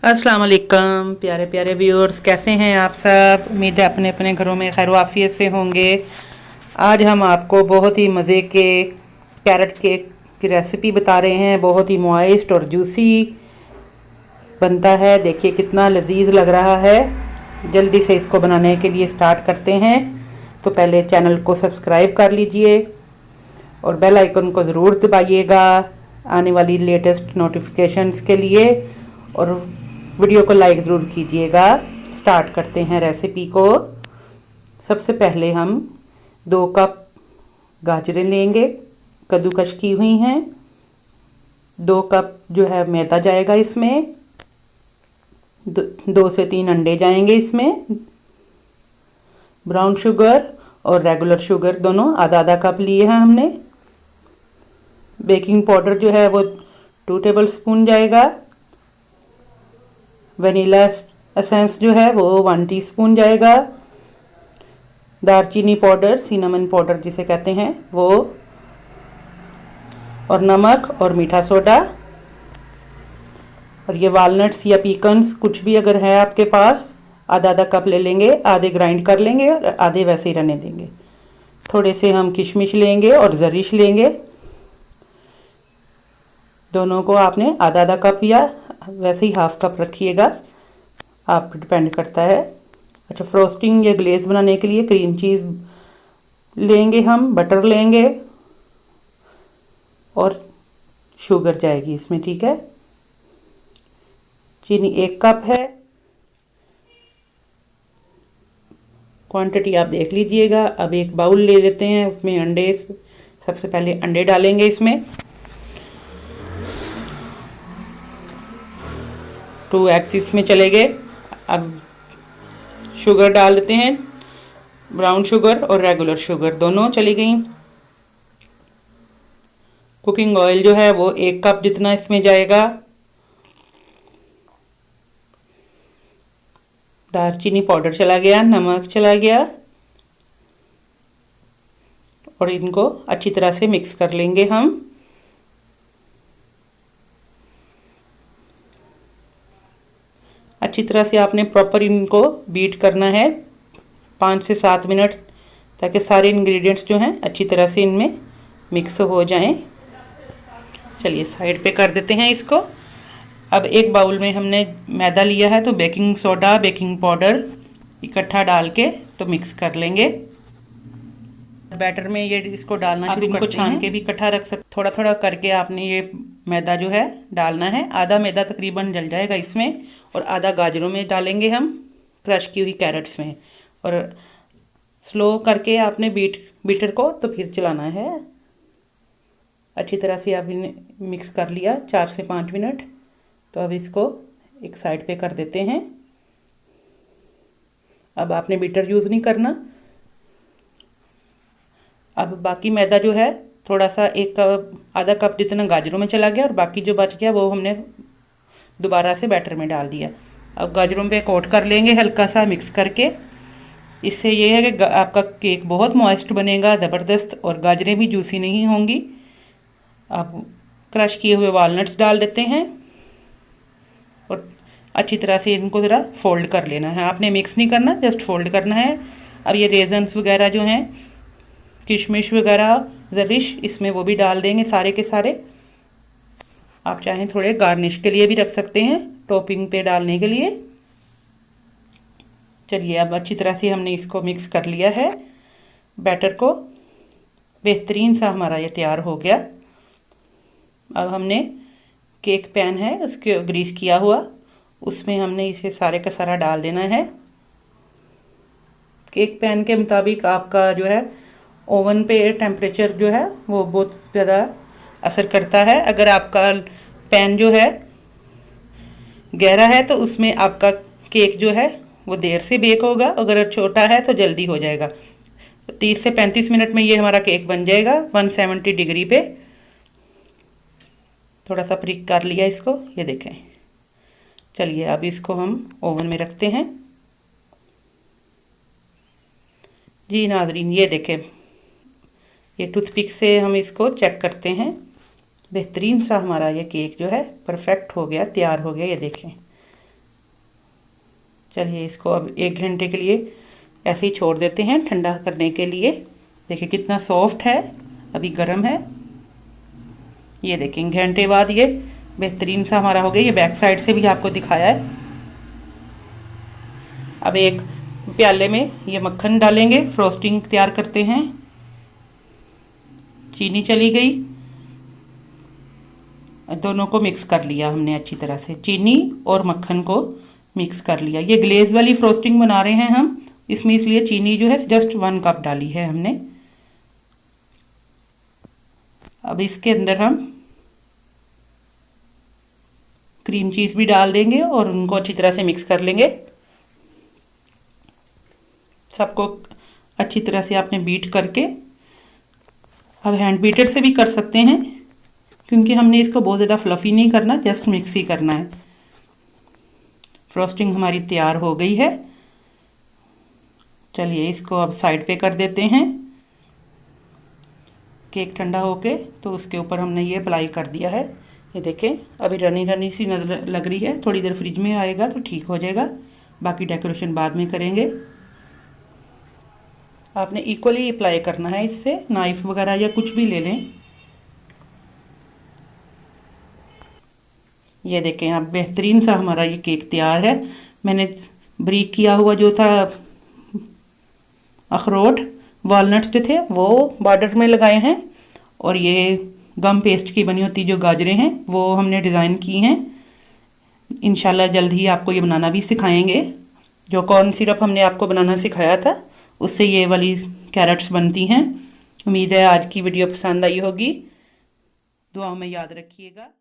अस्सलाम वालेकुम प्यारे प्यारे व्यूअर्स, कैसे हैं आप सब। उम्मीद है अपने अपने घरों में खैर आफियत से होंगे। आज हम आपको बहुत ही मज़े के कैरेट केक की रेसिपी बता रहे हैं। बहुत ही मॉइस्ट और जूसी बनता है। देखिए कितना लजीज लग रहा है। जल्दी से इसको बनाने के लिए स्टार्ट करते हैं। तो पहले चैनल को सब्सक्राइब कर लीजिए और बेल आइकन को ज़रूर दबाइएगा आने वाली लेटेस्ट नोटिफिकेशंस के लिए, और वीडियो को लाइक ज़रूर कीजिएगा। स्टार्ट करते हैं रेसिपी को। सबसे पहले हम 2 कप गाजरें लेंगे, कद्दूकश की हुई हैं। 2 कप जो है मैदा जाएगा इसमें। 2 से 3 अंडे जाएंगे इसमें। ब्राउन शुगर और रेगुलर शुगर दोनों आधा आधा कप लिए हैं हमने। बेकिंग पाउडर जो है वो 2 टेबल स्पून जाएगा। वनीला एसेंस जो है वो 1 टीस्पून जाएगा। दालचीनी पाउडर, सिनेमन पाउडर जिसे कहते हैं वो, और नमक और मीठा सोडा। और ये वालनट्स या पीकन्स कुछ भी अगर है आपके पास, आधा आधा कप ले लेंगे। आधे ग्राइंड कर लेंगे और आधे वैसे ही रहने देंगे। थोड़े से हम किशमिश लेंगे और जरिश लेंगे। दोनों को आपने आधा आधा कप या वैसे ही हाफ कप रखिएगा, आप डिपेंड करता है। अच्छा, फ्रोस्टिंग या ग्लेज बनाने के लिए क्रीम चीज़ लेंगे हम, बटर लेंगे और शुगर जाएगी इसमें, ठीक है। चीनी 1 कप है। क्वांटिटी आप देख लीजिएगा। अब एक बाउल ले लेते हैं, उसमें अंडे, सबसे पहले अंडे डालेंगे इसमें। 2 एग्स इसमें चले गए। अब शुगर डाल देते हैं। ब्राउन शुगर और रेगुलर शुगर दोनों चली गई। कुकिंग ऑयल जो है वो 1 कप जितना इसमें जाएगा। दालचीनी पाउडर चला गया, नमक चला गया, और इनको अच्छी तरह से मिक्स कर लेंगे हम। अच्छी तरह से आपने प्रॉपर इनको बीट करना है 5 से 7 मिनट, ताकि सारे इंग्रेडिएंट्स जो हैं अच्छी तरह से इनमें मिक्स हो जाएं। चलिए साइड पे कर देते हैं इसको। अब एक बाउल में हमने मैदा लिया है, तो बेकिंग सोडा, बेकिंग पाउडर इकट्ठा डाल के तो मिक्स कर लेंगे। बैटर में ये इसको डालना शुरू करते हैं। छान के भी इकट्ठा रख सकते, थोड़ा थोड़ा करके आपने ये मैदा जो है डालना है। आधा मैदा तकरीबन डल जाएगा इसमें, और आधा गाजरों में डालेंगे हम, क्रश की हुई कैरेट्स में। और स्लो करके आपने बीटर को तो फिर चलाना है। अच्छी तरह से आपने मिक्स कर लिया 4 से 5 मिनट। तो अब इसको एक साइड पे कर देते हैं। अब आपने बीटर यूज़ नहीं करना। अब बाकी मैदा जो है थोड़ा सा, 1 कप, आधा कप जितना गाजरों में चला गया, और बाकी जो बच गया वो हमने दोबारा से बैटर में डाल दिया। अब गाजरों पे कोट कर लेंगे हल्का सा मिक्स करके। इससे ये है कि आपका केक बहुत मॉइस्ट बनेगा, ज़बरदस्त, और गाजरें भी जूसी नहीं होंगी। अब क्रश किए हुए वालनट्स डाल देते हैं और अच्छी तरह से इनको ज़रा फोल्ड कर लेना है। आपने मिक्स नहीं करना, जस्ट फोल्ड करना है। अब ये रेजन्स वगैरह जो हैं, किशमिश वगैरह, जरिश, इसमें वो भी डाल देंगे सारे के सारे। आप चाहें थोड़े गार्निश के लिए भी रख सकते हैं, टॉपिंग पे डालने के लिए। चलिए अब अच्छी तरह से हमने इसको मिक्स कर लिया है बैटर को। बेहतरीन सा हमारा ये तैयार हो गया। अब हमने केक पैन है उसके ग्रीस किया हुआ, उसमें हमने इसे सारे का सारा डाल देना है। केक पैन के मुताबिक आपका जो है ओवन पे टेम्परेचर जो है वो बहुत ज़्यादा असर करता है। अगर आपका पैन जो है गहरा है तो उसमें आपका केक जो है वो देर से बेक होगा, अगर छोटा है तो जल्दी हो जाएगा। तो 30 से 35 मिनट में ये हमारा केक बन जाएगा 170 डिग्री पे। थोड़ा सा प्रीक कर लिया इसको, ये देखें। चलिए अब इसको हम ओवन में रखते हैं। जी नाजरीन, ये देखें, ये टूथपिक से हम इसको चेक करते हैं। बेहतरीन सा हमारा ये केक जो है परफेक्ट हो गया, तैयार हो गया। ये देखें चलिए इसको अब 1 घंटे के लिए ऐसे ही छोड़ देते हैं ठंडा करने के लिए। देखिए कितना सॉफ्ट है, अभी गर्म है। ये देखें घंटे बाद ये बेहतरीन सा हमारा हो गया। ये बैक साइड से भी आपको दिखाया है। अब एक प्याले में ये मक्खन डालेंगे, फ्रोस्टिंग तैयार करते हैं। चीनी चली गई, दोनों को मिक्स कर लिया हमने अच्छी तरह से, चीनी और मक्खन को मिक्स कर लिया। ये ग्लेज वाली फ्रोस्टिंग बना रहे हैं हम, इसमें इसलिए चीनी जो है जस्ट 1 कप डाली है हमने। अब इसके अंदर हम क्रीम चीज़ भी डाल देंगे और उनको अच्छी तरह से मिक्स कर लेंगे। सबको अच्छी तरह से आपने बीट करके, अब हैंड बीटर से भी कर सकते हैं क्योंकि हमने इसको बहुत ज़्यादा फ्लफ़ी नहीं करना, जस्ट मिक्स ही करना है। फ्रोस्टिंग हमारी तैयार हो गई है। चलिए इसको अब साइड पे कर देते हैं। केक ठंडा होके तो उसके ऊपर हमने ये अप्लाई कर दिया है। ये देखें अभी रनी रनी सी नज़र लग रही है, थोड़ी देर फ्रिज में आएगा तो ठीक हो जाएगा, बाकी डेकोरेशन बाद में करेंगे। आपने इक्वली अप्लाई करना है, इससे नाइफ वगैरह या कुछ भी ले लें। ये देखें आप बेहतरीन सा हमारा ये केक तैयार है। मैंने ब्रीक किया हुआ जो था अखरोट, वॉलनट्स जो थे वो बॉर्डर में लगाए हैं, और ये गम पेस्ट की बनी होती जो गाजरें हैं वो हमने डिज़ाइन की हैं। इंशाल्लाह जल्द ही आपको ये बनाना भी सिखाएंगे। जो कॉर्न सिरप हमने आपको बनाना सिखाया था उससे ये वाली कैरेट्स बनती हैं। उम्मीद है आज की वीडियो पसंद आई होगी। दुआओं में याद रखिएगा।